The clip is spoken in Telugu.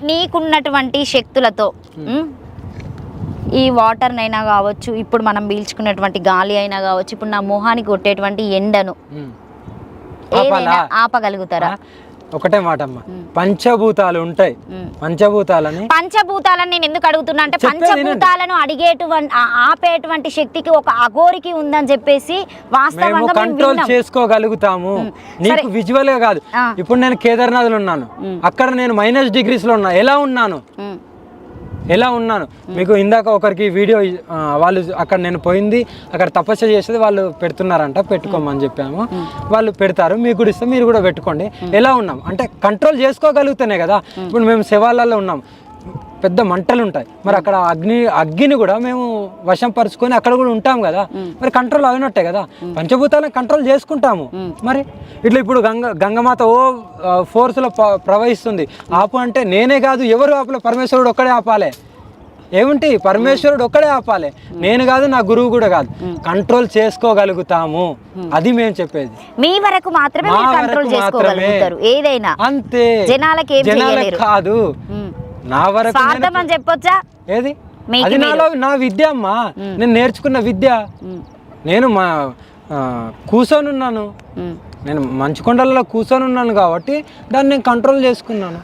నీకున్నటువంటి శక్తులతో ఈ వాటర్ అయినా కావచ్చు, ఇప్పుడు మనం పీల్చుకున్నటువంటి గాలి అయినా కావచ్చు, ఇప్పుడు నా మొహానికి కొట్టేటువంటి ఎండను ఏదైనా ఆపగలుగుతారా? ఒకటే మాట అమ్మ, పంచభూతాలు ఉంటాయి. పంచభూతాలని నేను ఎందుకు అడుగుతున్నా అంటే, పంచభూతాలను ఆపేటువంటి శక్తికి ఒక అఘోరికి ఉందని చెప్పేసి వాస్తవంగా కంట్రోల్ చేసుకోగలుగుతాము. నీకు విజువల్ గా కాదు. ఇప్పుడు నేను కేదార్నాథ్ లో ఉన్నాను, అక్కడ నేను -డిగ్రీస్ లో ఉన్నా. ఎలా ఉన్నాను మీకు ఇందాక ఒకరికి వీడియో వాళ్ళు అక్కడ నేను పోయింది, అక్కడ తపస్సు చేసేది వాళ్ళు పెడుతున్నారంట, పెట్టుకోమని చెప్పాము. వాళ్ళు పెడతారు, మీకు కూడా ఇస్తే మీరు కూడా పెట్టుకోండి. ఎలా ఉన్నాం అంటే కంట్రోల్ చేసుకోగలుగుతానే కదా. ఇప్పుడు మేము శివాలలో ఉన్నాం, పెద్ద మంటలు ఉంటాయి, మరి అక్కడ అగ్గిని కూడా మేము వశం పరుచుకొని అక్కడ కూడా ఉంటాం కదా. మరి కంట్రోల్ అయినట్టే కదా, పంచభూతాలను కంట్రోల్ చేసుకుంటాము. మరి ఇట్లా ఇప్పుడు గంగమాత ఫోర్స్లో ప్రవహిస్తుంది, ఆపు అంటే నేనే కాదు, ఎవరు ఆపలే, పరమేశ్వరుడు ఒక్కడే ఆపాలి. ఏమిటి, పరమేశ్వరుడు ఒక్కడే ఆపాలి, నేను కాదు, నా గురువు కూడా కాదు. కంట్రోల్ చేసుకోగలుగుతాము, అది మేము చెప్పేది. మీ వరకు మాత్రమే కంట్రోల్ చేసుకోగలుగుతారు ఏదైనా, అంతే. జనాలకు కాదు, నా వరకు అని చెప్పొచ్చా? ఏది అది నా విద్య అమ్మా, నేను నేర్చుకున్న విద్య. నేను కూర్చొని ఉన్నాను, నేను మంచుకొండలలో కూర్చొని ఉన్నాను కాబట్టి దాన్ని నేను కంట్రోల్ చేసుకున్నాను.